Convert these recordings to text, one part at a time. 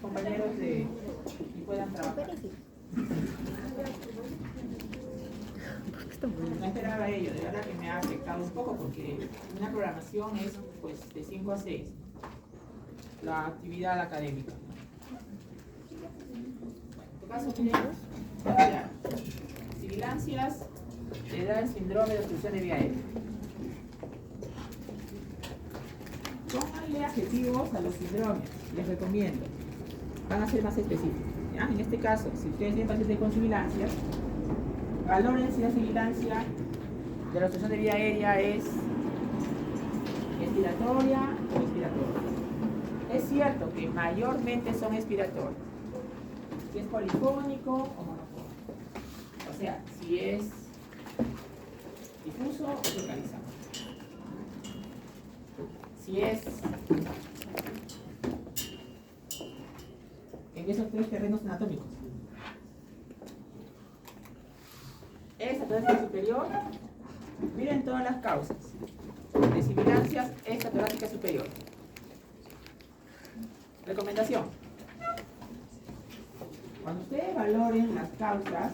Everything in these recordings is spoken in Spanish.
compañeros y puedan trabajar. No esperaba ello, de verdad que me ha afectado un poco porque una programación es pues de 5 a 6, la actividad académica. En tu caso, miren, sibilancias le da el síndrome de obstrucción de vía aérea. Pónganle adjetivos a los síndromes, les recomiendo. Van a ser más específicos. ¿Ya? En este caso, si ustedes tienen pacientes con sibilancias, valoren si la sibilancia de la obstrucción de vía aérea es expiratoria o expiratoria. Es cierto que mayormente son expiratorias. Si es polifónico o monofónico. O sea, si es difuso o localizado. Si es en esos tres terrenos anatómicos. Esta torácica superior, miren todas las causas de sibilancias, esta torácica superior. Recomendación. Cuando ustedes valoren las causas,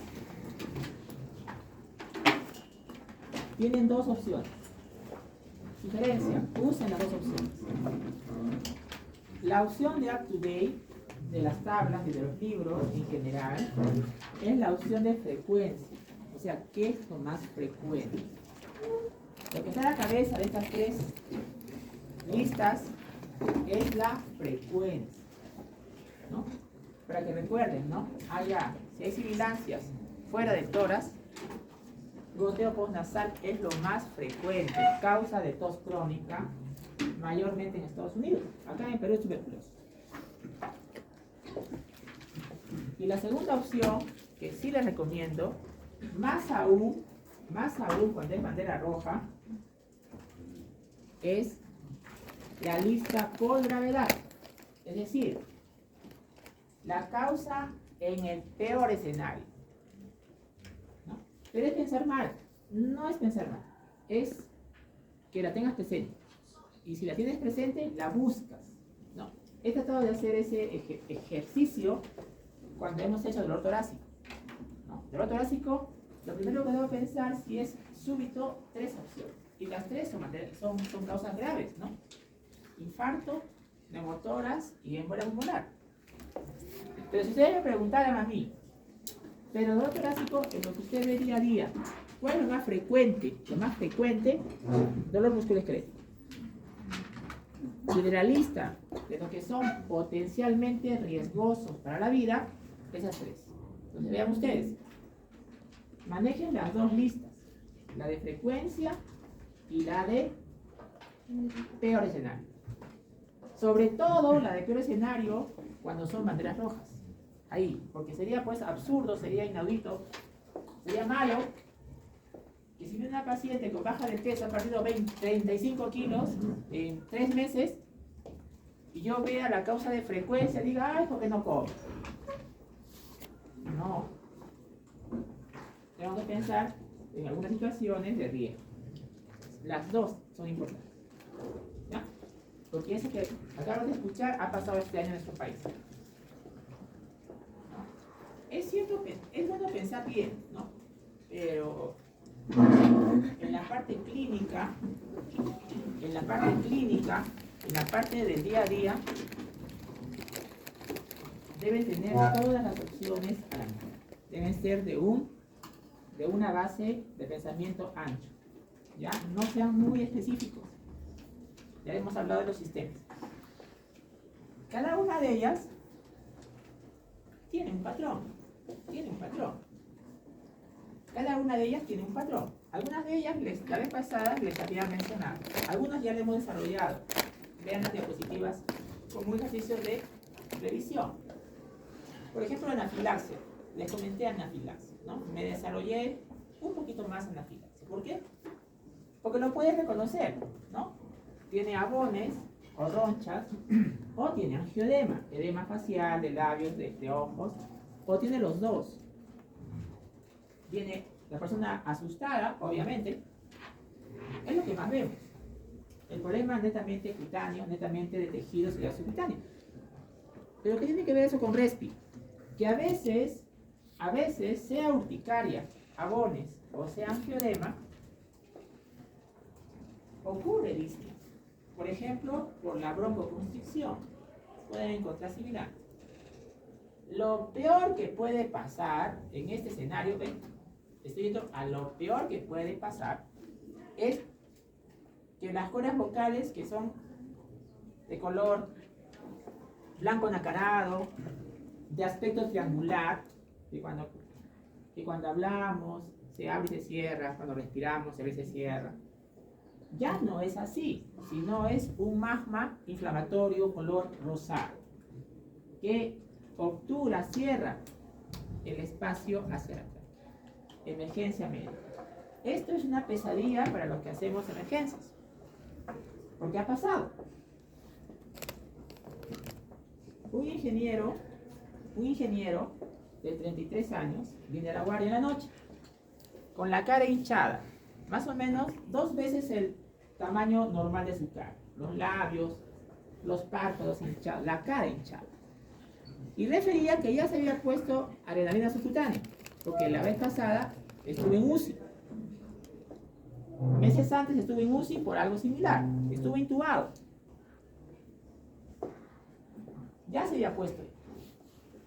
tienen dos opciones. Sugerencia, usen las dos opciones. La opción de up-to-date, de las tablas y de los libros en general, es la opción de frecuencia. O sea, ¿qué es lo más frecuente? Lo que está en la cabeza de estas tres listas es la frecuencia, ¿no? Para que recuerden, ¿no? Ya, si hay sibilancias fuera de tórax, goteo postnasal es lo más frecuente, causa de tos crónica, mayormente en Estados Unidos. Acá en Perú es tuberculosis. Y la segunda opción, que sí les recomiendo, más aún cuando es bandera roja, es la lista por gravedad. Es decir, la causa en el peor escenario. ¿No? Pero es pensar mal. No es pensar mal. Es que la tengas presente. Y si la tienes presente, la buscas. ¿No? He tratado de hacer ese ejercicio cuando hemos hecho dolor torácico. ¿No? Dolor torácico, lo primero que debo pensar si es súbito, tres opciones. Y las tres son causas graves, ¿no? Infarto, neumotórax y émbolia pulmonar. Pero si ustedes me preguntaran a mí, pero dolor torácico es lo que usted ve día a día, ¿cuál es lo más frecuente? Lo más frecuente, dolor musculoesquelético. Y de la lista de los que son potencialmente riesgosos para la vida, esas tres. Entonces vean ustedes, manejen las dos listas, la de frecuencia y la de peor escenario. Sobre todo la de peor escenario cuando son banderas rojas. Ahí, porque sería pues absurdo, sería inaudito, sería malo que si viene una paciente con baja de peso, ha perdido 35 kilos en 3 meses, y yo vea la causa de frecuencia, diga, ay, ¿por qué no come? No. Tengo que pensar en algunas situaciones de riesgo. Las dos son importantes. ¿Ya? Porque eso que acabo de escuchar ha pasado este año en nuestro país. ¿No? Es cierto que es bueno pensar bien, ¿no? Pero en la parte clínica, en la parte del día a día, deben tener todas las opciones a la mano. Deben ser de una base de pensamiento ancho. ¿Ya? No sean muy específicos. Ya hemos hablado de los sistemas. Cada una de ellas tiene un patrón. Cada una de ellas tiene un patrón. Algunas de ellas, la vez pasada, les había mencionado. Algunas ya le hemos desarrollado. Vean las diapositivas como un ejercicio de revisión. Por ejemplo, la anafilaxia. Les comenté anafilaxia, ¿no? Me desarrollé un poquito más anafilaxia. ¿Por qué? Porque lo puedes reconocer, ¿no? Tiene abones o ronchas, o tiene angioedema, edema facial, de labios, de ojos, o tiene los dos. Viene la persona asustada, obviamente, es lo que más vemos. El problema es netamente cutáneo, netamente de tejidos y subcutáneo. Pero ¿qué tiene que ver eso con respi? Que a veces, sea urticaria, abones o sea angioedema, ocurre disnea. Por ejemplo, por la broncoconstricción. Pueden encontrar similar. Lo peor que puede pasar en este escenario, ¿ven? Estoy yendo a lo peor que puede pasar, es que las cuerdas vocales que son de color blanco nacarado, de aspecto triangular, que cuando hablamos se abre y se cierra, cuando respiramos se abre y se cierra, ya no es así, sino es un magma inflamatorio color rosado, que obtura, cierra el espacio hacia atrás. Emergencia médica. Esto es una pesadilla para los que hacemos emergencias. ¿Por qué ha pasado? Un ingeniero de 33 años viene a la guardia en la noche con la cara hinchada, más o menos 2 veces el tamaño normal de su cara, los labios, los párpados hinchados, la cara hinchada. Y refería que ya se había puesto adrenalina subcutánea, porque la vez pasada estuve en UCI. Meses antes estuve en UCI por algo similar, estuve intubado. Ya se había puesto.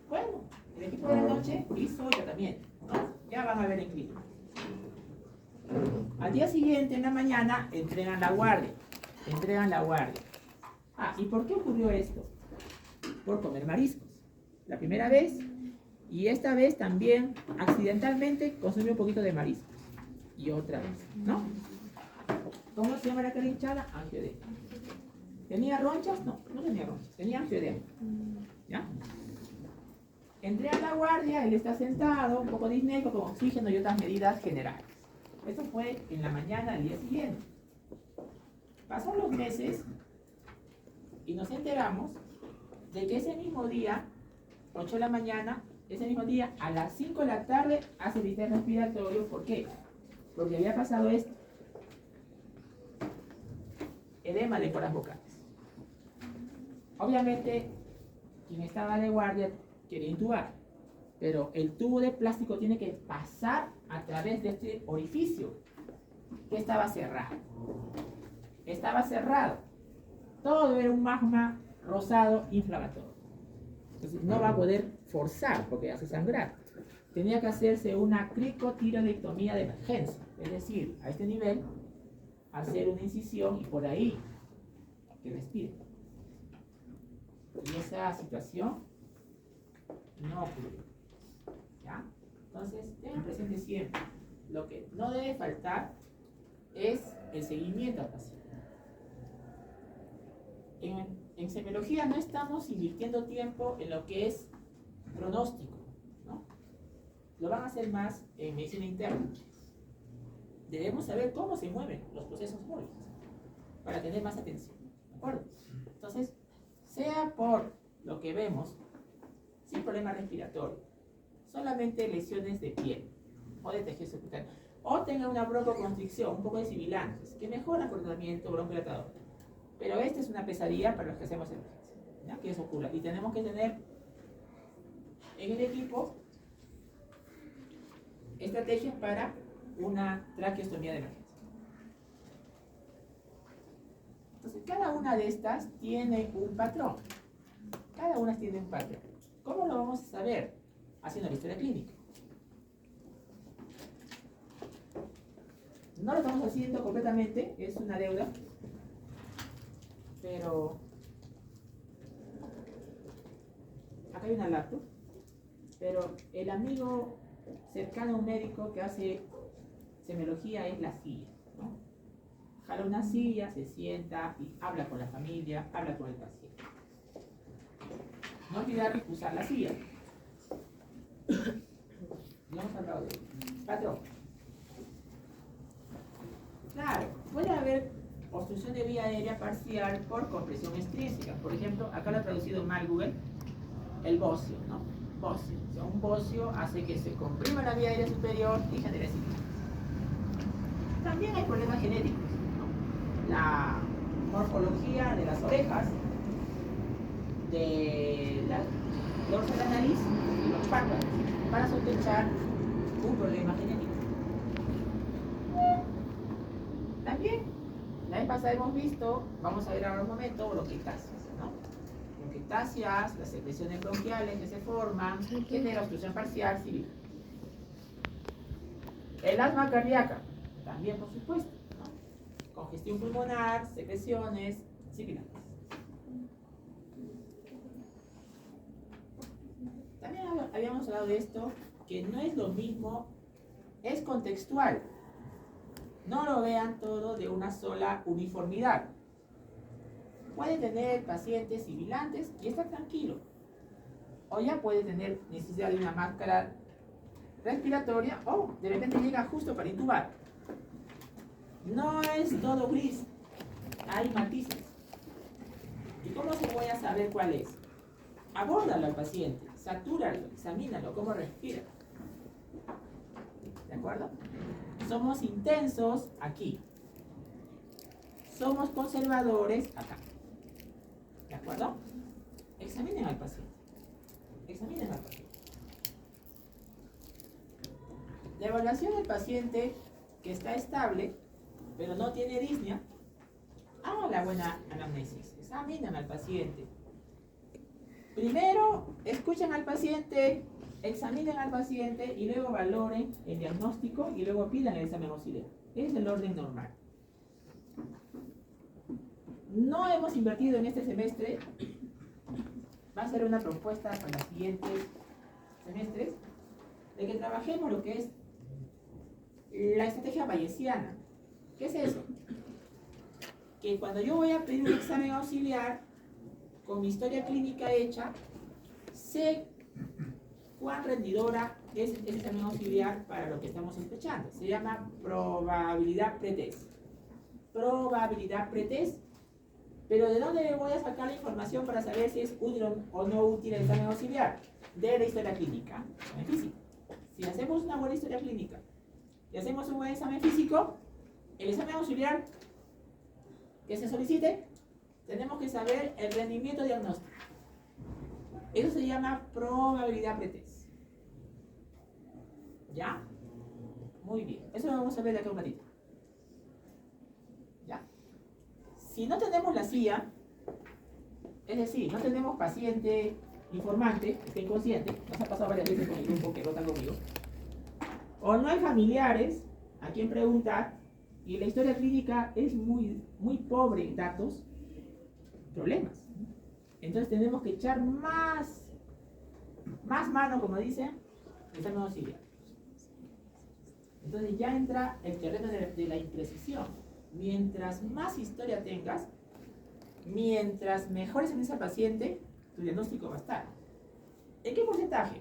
Bueno, el equipo de la noche hizo el tratamiento, ¿no? Ya van a ver en clínica. Al día siguiente, en la mañana, entregan la guardia. Ah, ¿y por qué ocurrió esto? Por comer mariscos. La primera vez, y esta vez también, accidentalmente, consumió un poquito de mariscos. Y otra vez, ¿no? ¿Cómo se llama la cara hinchada? Angioedema. ¿Tenía ronchas? No, no tenía ronchas. Tenía angioedema. ¿Ya? Entré a la guardia, él está sentado, un poco disneico, con oxígeno y otras medidas generales. Eso fue en la mañana del día siguiente. Pasaron los meses y nos enteramos de que ese mismo día, 8 de la mañana, ese mismo día, a las 5 de la tarde, hace el test respiratorio. ¿Por qué? Porque había pasado esto. Edema de cuerdas vocales. Obviamente, quien estaba de guardia quería intubar, pero el tubo de plástico tiene que pasar a través de este orificio que estaba cerrado. Todo era un magma rosado inflamatorio. Entonces no va a poder forzar porque hace sangrar. Tenía que hacerse una cricotiroidectomía de emergencia, es decir, a este nivel, hacer una incisión y por ahí que respire. Y esa situación no ocurrió. ¿Ya? Entonces, tengan presente siempre, lo que no debe faltar es el seguimiento al paciente. En semiología no estamos invirtiendo tiempo en lo que es pronóstico, ¿no? Lo van a hacer más en medicina interna. Debemos saber cómo se mueven los procesos móviles para tener más atención, ¿de acuerdo? Entonces, sea por lo que vemos, sin problema respiratorio, solamente lesiones de piel o de tejido subcutáneo, o tenga una broncoconstricción, un poco de sibilantes, que mejora el tratamiento broncodilatador. Pero esta es una pesadilla para los que hacemos emergencia, ¿ya? Que eso ocurra. Y tenemos que tener en el equipo estrategias para una traqueostomía de emergencia. Entonces, cada una de estas tiene un patrón. ¿Cómo lo vamos a saber? Haciendo la historia clínica. No lo estamos haciendo completamente, es una deuda, pero acá hay una laptop, pero el amigo cercano a un médico que hace semiología es la silla, ¿no? Jala una silla, se sienta y habla con la familia, habla con el paciente. No olvidar usar la silla. No hemos hablado de eso. Patrón. Claro, puede haber obstrucción de vía aérea parcial por compresión extrínseca. Por ejemplo, acá lo ha traducido mal Google, el bocio, ¿no? Bocio. O sea, un bocio hace que se comprima la vía aérea superior y genere sinusitis. También hay problemas genéticos, ¿no? La morfología de las orejas, de dorso de la nariz y los párpados para sospechar un problema genético. También, la vez pasada hemos visto, vamos a ver ahora un momento, bronquiectasias, ¿no? Bronquiectasias, las secreciones bronquiales que se forman, genera obstrucción parcial civil. El asma cardíaca, también por supuesto, ¿no? Congestión pulmonar, secreciones sibilantes. También habíamos hablado de esto, que no es lo mismo, es contextual. No lo vean todo de una sola uniformidad. Puede tener pacientes sibilantes y estar tranquilo. O ya puede tener necesidad de una máscara respiratoria o de repente llega justo para intubar. No es todo gris, hay matices. ¿Y cómo se voy a saber cuál es? Abórdalo al paciente, satúralo, examínalo, cómo respira. ¿De acuerdo? Somos intensos aquí. Somos conservadores acá. ¿De acuerdo? Examinen al paciente. Examinen al paciente. La evaluación del paciente que está estable, pero no tiene disnea, hagan la buena anamnesis. Examinen al paciente. Primero, escuchen al paciente, examinen al paciente y luego valoren el diagnóstico y luego pidan el examen auxiliar. Es el orden normal. No hemos invertido en este semestre. Va a ser una propuesta para los siguientes semestres de que trabajemos lo que es la estrategia bayesiana. ¿Qué es eso? Que cuando yo voy a pedir un examen auxiliar con mi historia clínica hecha, sé cuán rendidora es ese examen auxiliar para lo que estamos sospechando. Se llama probabilidad pretest. Probabilidad pretest. Pero ¿de dónde voy a sacar la información para saber si es útil o no útil el examen auxiliar? De la historia clínica, examen físico. Si hacemos una buena historia clínica y hacemos un buen examen físico, el examen auxiliar que se solicite, tenemos que saber el rendimiento diagnóstico. Eso se llama probabilidad pretest. ¿Ya? Muy bien. Eso lo vamos a ver de acá un ratito. ¿Ya? Si no tenemos la CIA, es decir, no tenemos paciente informante, que esté inconsciente, nos ha pasado varias veces con el grupo que rota conmigo, o no hay familiares a quien preguntar, y la historia clínica es muy pobre en datos, problemas. Entonces tenemos que echar más mano, como dicen, el examen auxiliar. Entonces ya entra el terreno de la imprecisión. Mientras más historia tengas, mientras mejor examines al paciente, tu diagnóstico va a estar. ¿En qué porcentaje?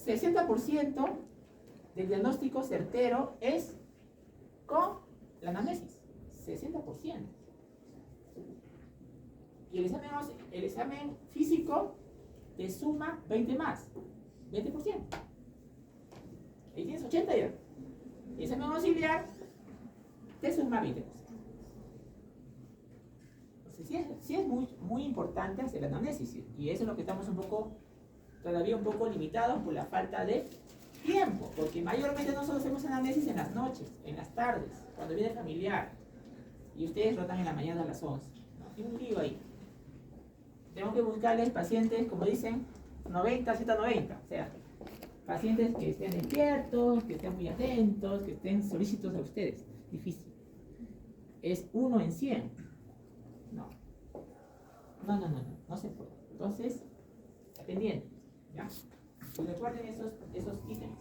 60% del diagnóstico certero es con la anamnesis. 60%. Y el examen físico te suma 20 más. 20%. Ahí tienes 80 ya. El examen auxiliar te suma 20%. Entonces, sí es muy importante hacer la anamnesis. Y eso es lo que estamos todavía un poco limitados por la falta de tiempo. Porque mayormente nosotros hacemos anamnesis en las noches, en las tardes, cuando viene el familiar. Y ustedes rotan en la mañana a las 11. ¿No? Hay un lío ahí. Tengo que buscarles pacientes, como dicen, 90, 190. O sea, pacientes que estén despiertos, que estén muy atentos, que estén solícitos a ustedes. Difícil. Es 1 en 100. No se puede. Entonces, pendiente, ¿ya? Y recuerden esos ítems.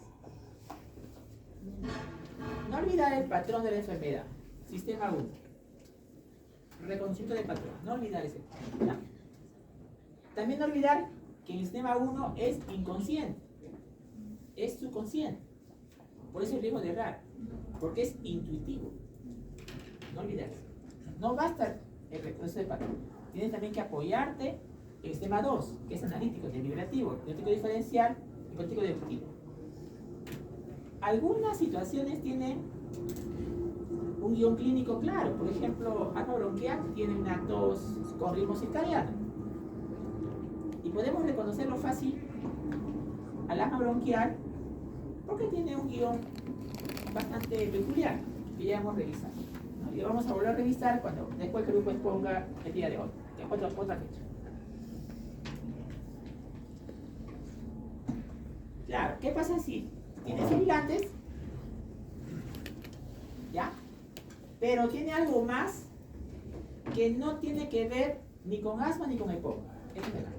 No olvidar el patrón de la enfermedad. Sistema 1. Reconocimiento del patrón. No olvidar ese. ¿Ya? También no olvidar que el sistema 1 es inconsciente. Es subconsciente. Por eso el riesgo de errar. Porque es intuitivo. No olvidarse. No basta el reconocimiento del patrón. Tienes también que apoyarte en el sistema 2, que es analítico, deliberativo, diagnóstico diferencial y político deductivo. Algunas situaciones tienen un guión clínico claro. Por ejemplo, asma bronquial tiene una tos con ritmo circadiano. podemos reconocerlo fácil al asma bronquial porque tiene un guión bastante peculiar que ya hemos revisado, ¿no? Y vamos a volver a revisar cuando después que el grupo exponga el día de hoy, que es otra fecha. Claro, ¿qué pasa si tiene sibilantes? ¿Ya? Pero tiene algo más que no tiene que ver ni con asma ni con EPOC. Eso es verdad.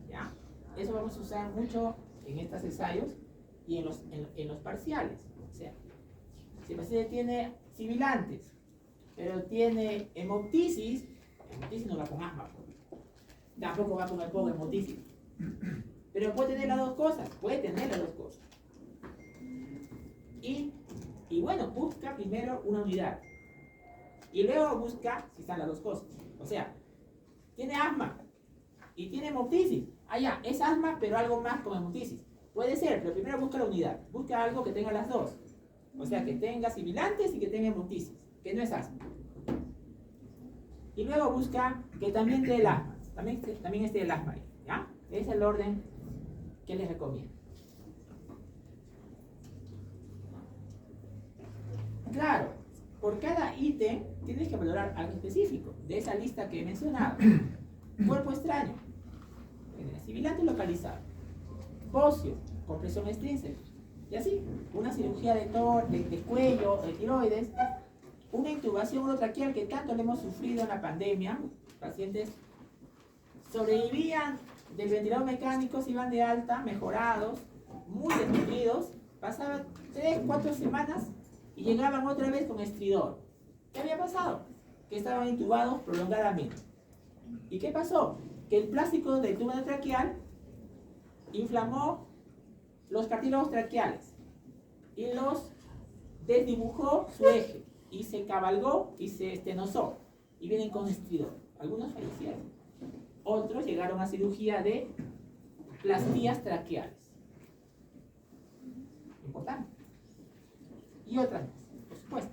¿Ya? Eso vamos a usar mucho en estos ensayos y en los parciales. O sea, si el paciente tiene sibilantes, pero tiene hemoptisis no va con asma. Tampoco va con EPOC, hemoptisis. Pero puede tener las dos cosas, Y bueno, busca primero una unidad. Y luego busca si están las dos cosas. O sea, tiene asma y tiene hemoptisis. Ah, ya, es asma, pero algo más con hemoptisis. Puede ser, pero primero busca la unidad. Busca algo que tenga las dos. O sea, que tenga sibilantes y que tenga hemoptisis, que no es asma. Y luego busca que también esté el asma. También esté el asma ahí, ¿ya? Ese es el orden que les recomiendo. Claro, por cada ítem tienes que valorar algo específico de esa lista que he mencionado. Cuerpo extraño, sibilante localizado, bocio, compresión extrínseca, y así, una cirugía de cuello, de tiroides, una intubación urotraqueal que tanto le hemos sufrido en la pandemia. Pacientes sobrevivían del ventilador mecánico, se iban de alta, mejorados, muy desnutridos, pasaban 3-4 semanas y llegaban otra vez con estridor. ¿Qué había pasado? Que estaban intubados prolongadamente. ¿Y qué pasó? Que el plástico del tubo traqueal inflamó los cartílagos traqueales y los desdibujó su eje y se cabalgó y se estenosó y vienen con estridor. Algunos fallecieron, otros llegaron a cirugía de plastías traqueales. Importante. Y otras más, por supuesto.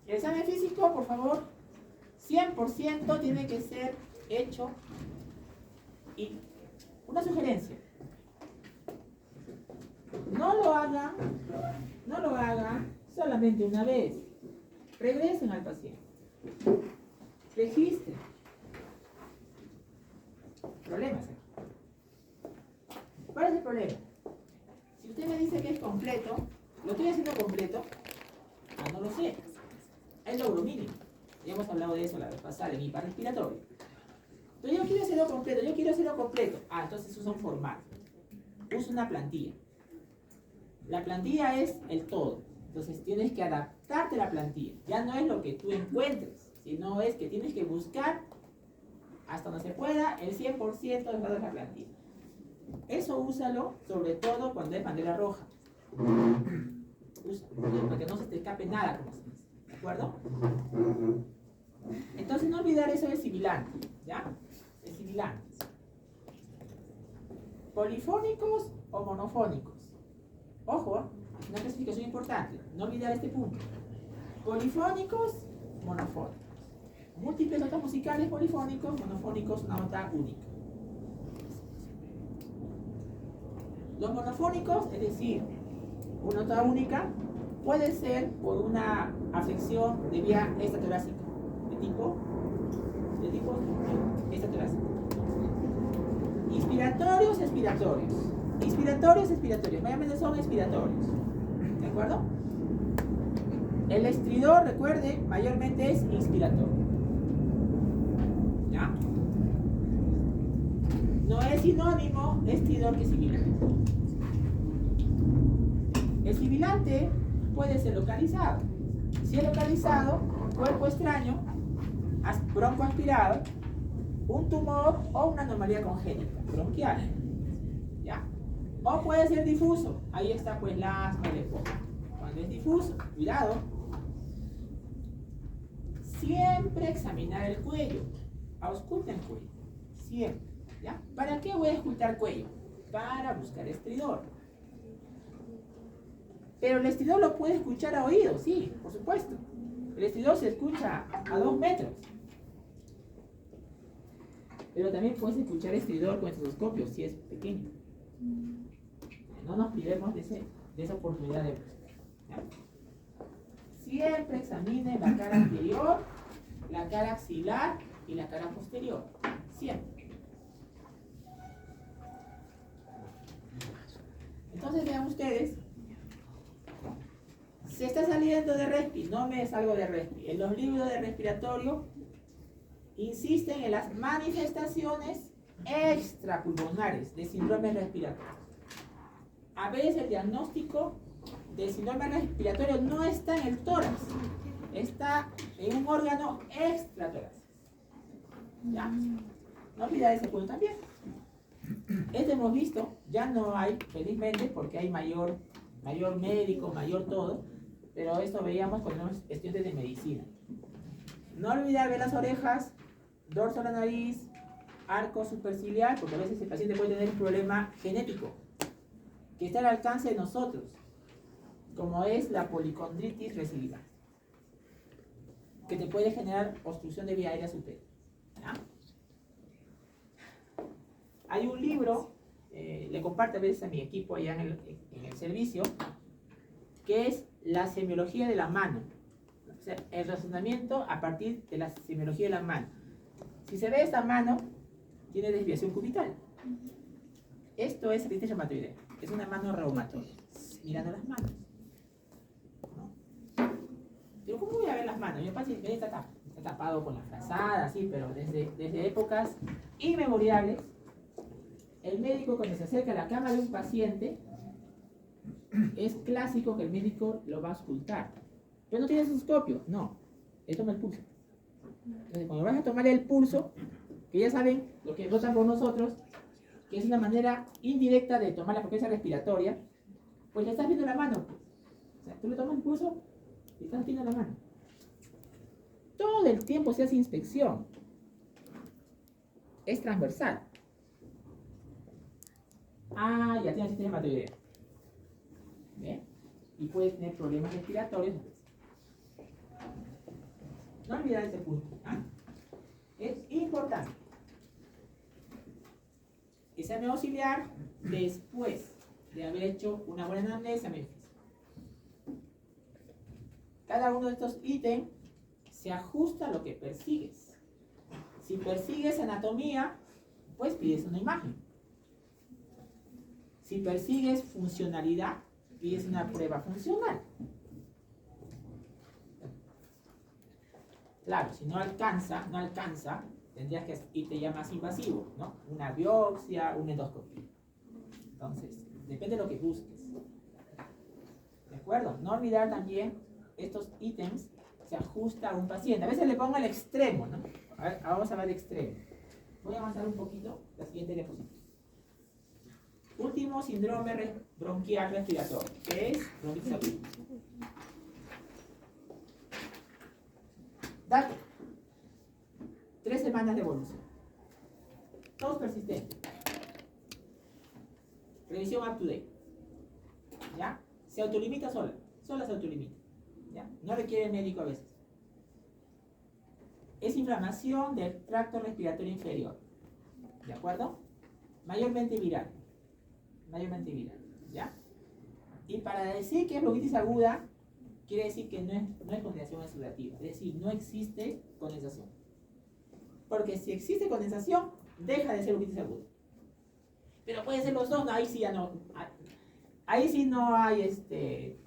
El examen físico, por favor, 100% tiene que ser hecho. Y una sugerencia: no lo hagan solamente una vez. Regresen al paciente, registren. Problemas. ¿Cuál es el problema? Si usted me dice que es completo, ¿lo estoy haciendo completo? Ah, no lo sé. Es logro mínimo. Ya hemos hablado de eso la vez pasada en hiperrespiratorio. Entonces yo quiero hacerlo completo. Ah, entonces usa un formato. Usa una plantilla. La plantilla es el todo. Entonces tienes que adaptarte a la plantilla. Ya no es lo que tú encuentres, sino es que tienes que buscar hasta donde se pueda el 100% de la plantilla. Eso úsalo sobre todo cuando es bandera roja. Úsalo, para que no se te escape nada, ¿de acuerdo? Entonces no olvidar eso de sibilante, ¿ya? De sibilantes. ¿Polifónicos o monofónicos? Ojo, una clasificación importante. No olvidar este punto. Polifónicos, monofónicos. Múltiples notas musicales polifónicos, monofónicos, una nota única. Los monofónicos, es decir, una nota única, puede ser por una afección de vía extratorácica, de tipo extratorácica. Inspiratorios, expiratorios. Mayormente son expiratorios. ¿De acuerdo? El estridor, recuerde, mayormente es inspiratorio. ¿Ya? No es sinónimo estridor que sibilante. El sibilante puede ser localizado. Si es localizado, cuerpo extraño, broncoaspirado, un tumor o una anomalía congénita, bronquial. ¿Ya? O puede ser difuso. Ahí está pues la asma de EPOC. Cuando es difuso, cuidado. Siempre examinar el cuello. Ausculta el cuello. Siempre. ¿Ya? ¿Para qué voy a auscultar cuello? Para buscar estridor. Pero el estridor lo puede escuchar a oído, sí, por supuesto. El estridor se escucha a 2 metros. Pero también puedes escuchar estridor con estetoscopio si es pequeño. No nos privemos de esa oportunidad de ver. ¿Ya? Siempre examine la cara anterior, la cara axilar y la cara posterior. Siempre. Entonces vean ustedes, se está saliendo de respi, no me salgo de respi. En los libros de respiratorio insisten en las manifestaciones extrapulmonares de síndrome respiratorio. A veces el diagnóstico de síndrome respiratorio no está en el tórax, está en un órgano extratorácico. ¿Ya? No olvidar ese punto también. Este hemos visto, ya no hay, felizmente, porque hay mayor médico, mayor todo, pero esto veíamos cuando éramos estudiantes de medicina. No olvidar ver las orejas, dorso de la nariz, arco superciliar, porque a veces el paciente puede tener un problema genético que está al alcance de nosotros, como es la policondritis recidiva, que te puede generar obstrucción de vía aérea superior. ¿Ya? Hay un libro, le comparto a veces a mi equipo allá en el servicio, que es la semiología de la mano. O sea, el razonamiento a partir de la semiología de la mano. Si se ve esta mano, tiene desviación cubital. Esto es artritis reumatoidea. Es una mano reumatoide. Mirando las manos. ¿No? Pero ¿cómo voy a ver las manos? Mi paciente está tapado con la frazada, sí, pero desde épocas inmemorables, el médico cuando se acerca a la cama de un paciente, es clásico que el médico lo va a auscultar. Pero no tiene estetoscopio, no. Le toma el pulso. Entonces, cuando vas a tomar el pulso, que ya saben lo que votan por nosotros, que es una manera indirecta de tomar la frecuencia respiratoria, pues le estás viendo la mano. O sea, tú le tomas el pulso y estás viendo la mano. Todo el tiempo se hace inspección. Es transversal. Ah, ya tiene sistema hematoidea. ¿Bien? Y puede tener problemas respiratorios. No olvidar ese punto. ¿Ah? Es importante. Examen auxiliar después de haber hecho una buena anamnesis. Cada uno de estos ítems se ajusta a lo que persigues. Si persigues anatomía, pues pides una imagen. Si persigues funcionalidad, pides una prueba funcional. Claro, si no alcanza, tendrías que irte ya más invasivo, ¿no? Una biopsia, una endoscopia. Entonces, depende de lo que busques. ¿De acuerdo? No olvidar también estos ítems se ajusta a un paciente. A veces le pongo el extremo, ¿no? A ver, vamos a ver el extremo. Voy a avanzar un poquito la siguiente diapositiva. Último síndrome bronquial respiratorio, que es bronquitis aguda. Dato. 3 semanas de evolución. Tos persistente. Revisión up to date. ¿Ya? Se autolimita sola. Sola se autolimita. ¿Ya? No requiere médico a veces. Es inflamación del tracto respiratorio inferior. ¿De acuerdo? Mayormente viral. ¿Ya? Y para decir que es bronquitis aguda, quiere decir que no es condensación exudativa. Es decir, no existe condensación. Porque si existe condensación, deja de ser bronquitis aguda. Pero puede ser los dos, no, ahí sí ya no. Ahí sí no hay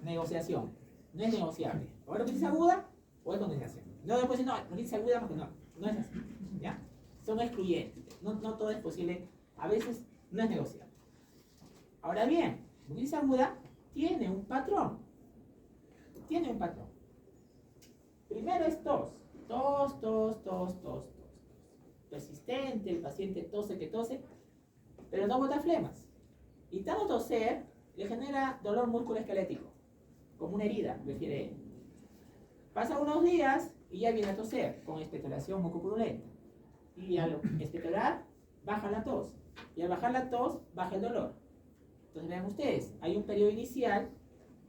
negociación. No es negociable. O es bronquitis aguda o es condensación. No después decir, no, bronquitis aguda porque no es así. ¿Ya? Son excluyentes. No todo es posible. A veces no es negociable. Ahora bien, bronquitis aguda tiene un patrón. Primero es tos. Tos. Persistente, el paciente tose, pero no bota flemas. Y tanto toser le genera dolor musculoesquelético, como una herida, refiere él. Pasa unos días y ya viene a toser, con expectoración mucopurulenta. Y al expectorar, baja la tos. Y al bajar la tos, baja el dolor. Entonces vean ustedes, hay un periodo inicial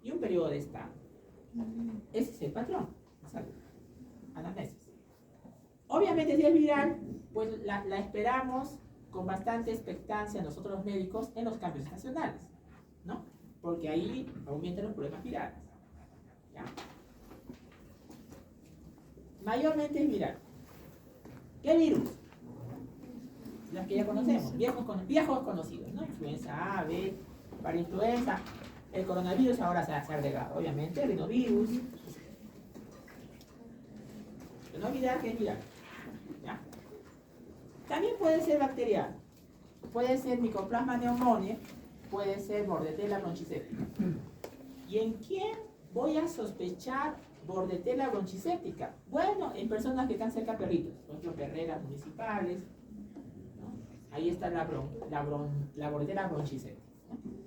y un periodo de estado. Ese es el patrón. Anamnesis. Obviamente si es viral, pues la esperamos con bastante expectancia nosotros los médicos en los cambios estacionales, ¿no? Porque ahí aumentan los problemas virales. ¿Ya? Mayormente es viral. ¿Qué virus? Los que ya conocemos, viejos conocidos, ¿no? Influenza A, B, para influenza. El coronavirus ahora se ha agregado, obviamente, el rinovirus. Pero no olvidar que es viral. ¿Ya? También puede ser bacteriano. Puede ser Mycoplasma pneumoniae, puede ser Bordetella bronchiséptica. ¿Y en quién voy a sospechar Bordetella bronchiséptica? Bueno, en personas que están cerca de perritos, por ejemplo, perreras municipales, ¿no? Ahí está la Bordetella bronchiséptica, ¿no?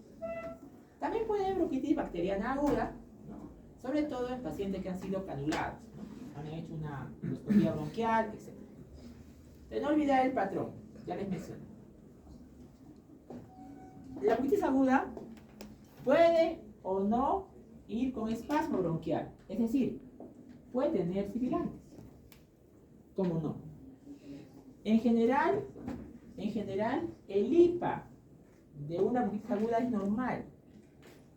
También puede haber bronquitis bacteriana aguda, ¿no? Sobre todo en pacientes que han sido canulados, ¿no? Han hecho una endoscopia bronquial, etc. De no olvidar el patrón, ya les mencioné. La bronquitis aguda puede o no ir con espasmo bronquial, es decir, puede tener sibilantes. ¿Cómo no? En general, el IPA de una bronquitis aguda es normal.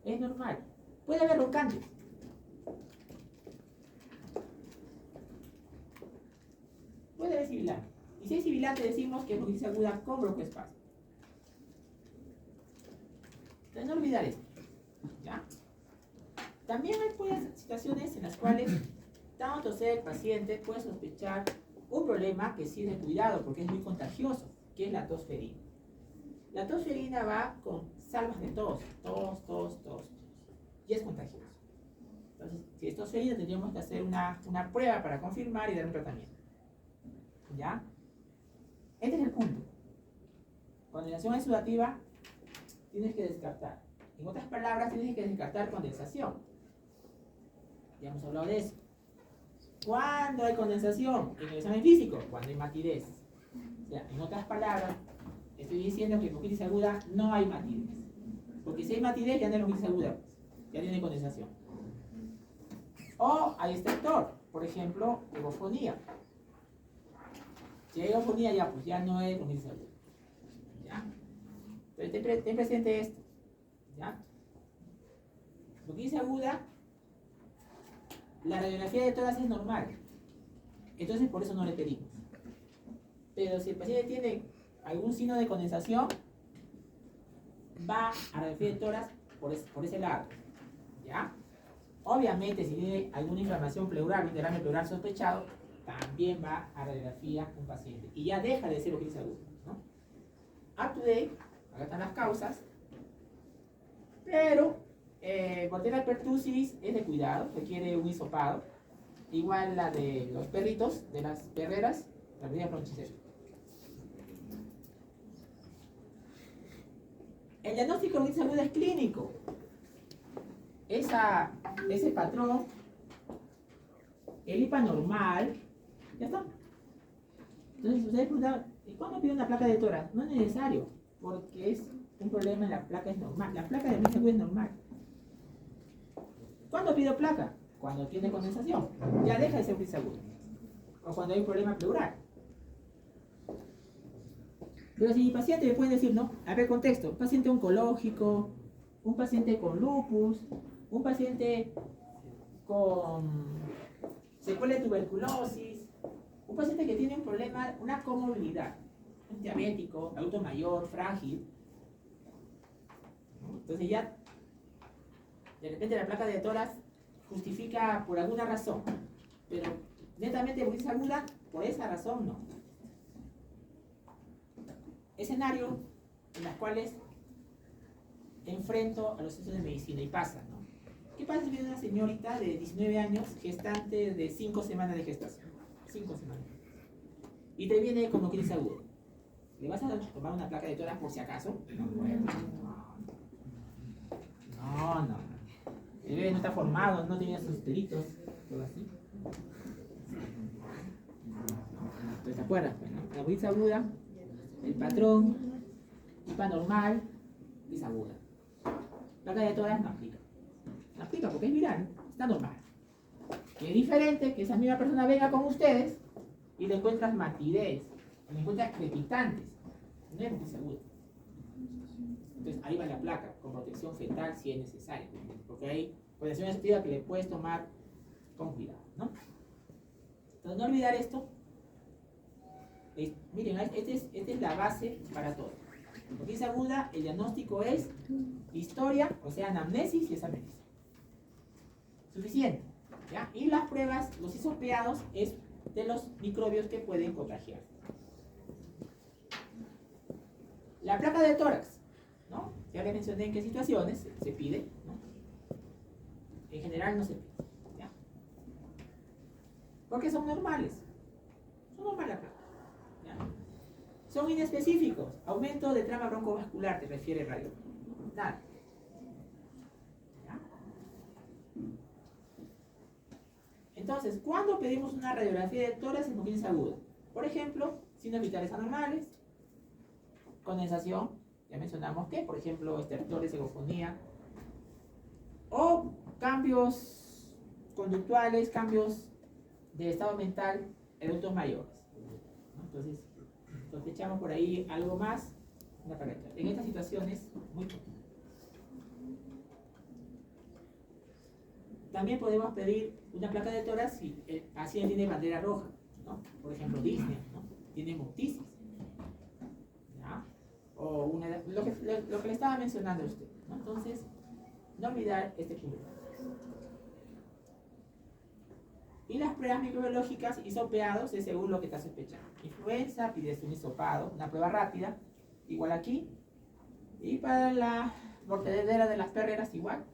Es normal. Puede haber roncamientos. Puede haber sibilante. Y si es sibilante decimos que es bronquitis aguda con broncoespasmo. Entonces no olvidar esto. ¿Ya? También hay pues, situaciones en las cuales tanto sea el paciente puede sospechar un problema que sí es de cuidado porque es muy contagioso, que es la tosferina. La tosferina va con salvas de tos, y es contagioso. Entonces, si es tosferina, tendríamos que hacer una prueba para confirmar y dar un tratamiento. ¿Ya? Este es el punto. Condensación exudativa, tienes que descartar. En otras palabras, tienes que descartar condensación. Ya hemos hablado de eso. ¿Cuándo hay condensación? En el examen físico, cuando hay matidez. O sea, en otras palabras, estoy diciendo que en bronquitis aguda no hay matidez. Porque si hay matidez, ya no es bronquitis aguda, ya tiene condensación. O hay estertor, por ejemplo, egofonía. Si hay egofonía, ya, pues ya no es bronquitis aguda. ¿Ya? Entonces, ten presente esto. ¿Ya? Bronquitis aguda, la radiografía de tórax es normal. Entonces, por eso no le pedimos. Pero si el paciente tiene algún signo de condensación, va a radiografía de tórax por ese lado. ¿Ya? Obviamente, si tiene alguna inflamación pleural, un derrame pleural sospechado, también va a radiografía un paciente. Y ya deja de ser bronquitis aguda, ¿no? Up to date, acá están las causas. Pero, Bordetella pertussis es de cuidado, requiere un hisopado. Igual la de los perritos, de las perreras, la bordetella bronchiséptica. El diagnóstico de bronquitis aguda es clínico. Ese patrón, el IPA normal, ya está. Entonces, ustedes preguntan, ¿y cuándo pide una placa de tórax? No es necesario, porque es un problema en la placa, es normal. La placa de bronquitis aguda es normal. ¿Cuándo pido placa? Cuando tiene condensación. Ya deja de ser bronquitis aguda. O cuando hay un problema pleural. Pero si mi paciente me puede decir, no, a ver, contexto, un paciente oncológico, un paciente con lupus, un paciente con secuela de tuberculosis, un paciente que tiene un problema, una comorbilidad, un diabético, adulto mayor, frágil. Entonces ya, de repente la placa de tórax justifica por alguna razón, pero netamente bronquitis aguda, por esa razón no. Escenario en los cuales enfrento a los estudios de medicina y pasa, ¿no? ¿Qué pasa si viene una señorita de 19 años, gestante de 5 semanas de gestación? 5 semanas. Y te viene con bronquitis aguda. ¿Le vas a tomar una placa de tórax por si acaso? No. El bebé no está formado, no tiene sus pelitos, todo así. Entonces, ¿te acuerdas? Bueno, la bronquitis aguda, el patrón, IPA normal, bronquitis aguda. Placa de tórax no aplica. No aplica porque es viral, está normal. Que es diferente que esa misma persona venga con ustedes y le encuentras matidez, donde encuentra crepitantes, no es hemoptisis aguda. Entonces ahí va la placa, con protección fetal si es necesario, porque hay posición activa que le puedes tomar con cuidado, ¿no? Entonces no olvidar esto. Miren, esta es la base para todo. Hemoptisis aguda, el diagnóstico es historia, o sea, anamnesis y exámenes. Suficiente, ¿ya? Y las pruebas, los hisopeados, es de los microbios que pueden contagiar. La placa de tórax, ¿no? Ya les mencioné en qué situaciones se pide, ¿no? En general no se pide, ¿ya? Porque son normales. Son normales la placa, ¿ya? Son inespecíficos. Aumento de trama broncovascular, te refiere el radio. Nada. ¿Ya? Entonces, ¿cuándo pedimos una radiografía de tórax en hemoptisis aguda? Por ejemplo, signos vitales anormales, condensación, ya mencionamos que, por ejemplo, estertores, egofonía, o cambios conductuales, cambios de estado mental en adultos mayores, ¿no? Entonces, sospechamos por ahí algo más, una paleta. En estas situaciones, muy poco. También podemos pedir una placa de tórax si el paciente tiene bandera roja, ¿no? Por ejemplo, Disney, ¿no? Tiene hemoptisis, ¿ya? O lo que le estaba mencionando a usted, ¿no? Entonces, no olvidar este punto. Y las pruebas microbiológicas, hisopeados, es según lo que está sospechando. Influenza, pides un hisopado, una prueba rápida, igual aquí. Y para la mordedera de las perreras, igual.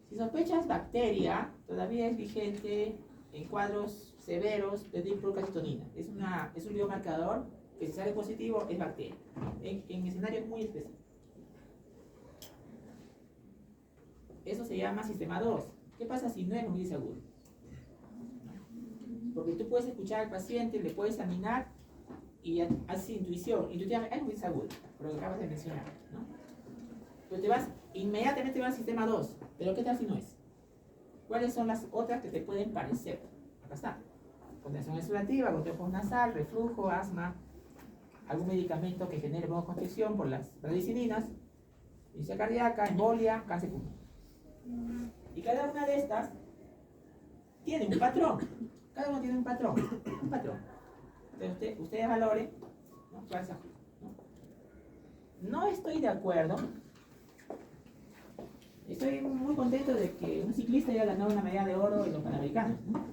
Si sospechas bacteria, todavía es vigente en cuadros severos de diclorcalcitonina. Es un biomarcador que si sale positivo es bacteria, en escenarios muy específicos. Eso se llama sistema 2. ¿Qué pasa si no es hemoptisis aguda? Porque tú puedes escuchar al paciente, le puedes examinar y haces intuición. Intuitivamente, es hemoptisis aguda, por lo que acabas de mencionar, ¿no? Pero inmediatamente vas al sistema 2. Pero ¿qué tal si no es? ¿Cuáles son las otras que te pueden parecer? Acá está. Condensación exudativa, goteo nasal, reflujo, asma, algún medicamento que genere broncoconstricción por las radicininas, insuficiencia cardíaca, embolia, cáncer pulmonar. Y cada una de estas tiene un patrón. Cada uno tiene un patrón. Un patrón. Entonces ustedes valoren, ¿no? ¿Cuál es el ajuste? No estoy de acuerdo. Estoy muy contento de que un ciclista haya ganado una medalla de oro en los Panamericanos, ¿no?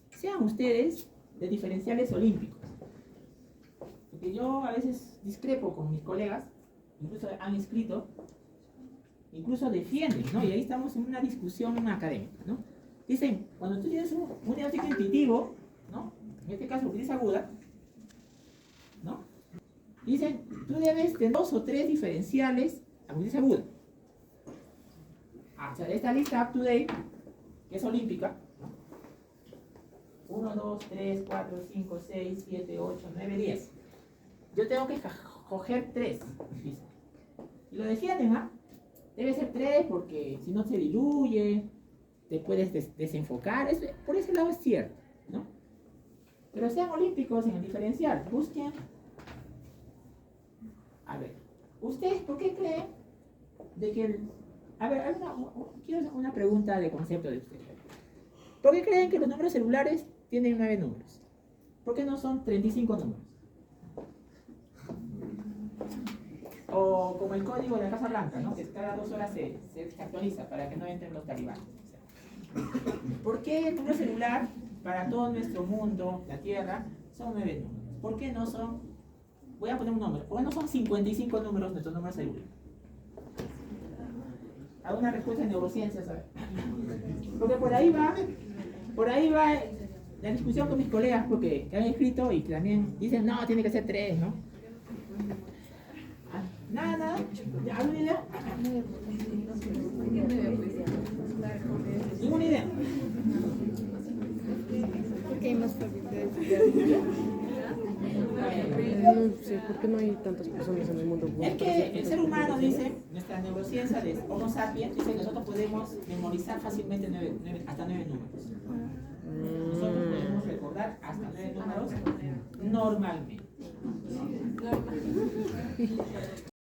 Sean ustedes de diferenciales olímpicos. Porque yo a veces discrepo con mis colegas, incluso han escrito, incluso defienden, ¿no? Y ahí estamos en una discusión académica, ¿no? Dicen, cuando tú tienes un diagnóstico intuitivo, ¿no? En este caso, hemoptisis aguda, ¿no? Dicen, tú debes tener 2 o 3 diferenciales a hemoptisis aguda. O sea, esta lista up to date, que es olímpica, 1, 2, 3, 4, 5, 6, 7, 8, 9, 10. Yo tengo que coger 3. Y lo defienden, ¿ah? Debe ser 3 porque si no se diluye, te puedes desenfocar. Por ese lado es cierto, ¿no? Pero sean olímpicos en el diferencial. Busquen. A ver, ¿ustedes por qué creen de que a ver, quiero hacer una pregunta de concepto de ustedes. ¿Por qué creen que los números celulares tienen 9 números? ¿Por qué no son 35 números? O como el código de la Casa Blanca, ¿no? Que cada 2 horas se actualiza para que no entren los talibanes. ¿Por qué el número celular para todo nuestro mundo, la Tierra, son 9 números? ¿Por qué no son, voy a poner un número, por qué no son 55 números nuestros números celulares? Hago una respuesta en neurociencias, ¿sabes? Porque por ahí va la discusión con mis colegas porque que han escrito y que también dicen, no, tiene que ser 3, ¿no? Nada. ¿Alguna idea? ¿Ninguna idea? Porque hay más probabilidades. No sé, ¿por qué no hay tantas personas en el mundo? Es que el ser humano, dice, nuestra neurociencia de Homo sapiens, dice que nosotros podemos memorizar fácilmente hasta 9 números. Nosotros podemos recordar hasta 9 números normalmente.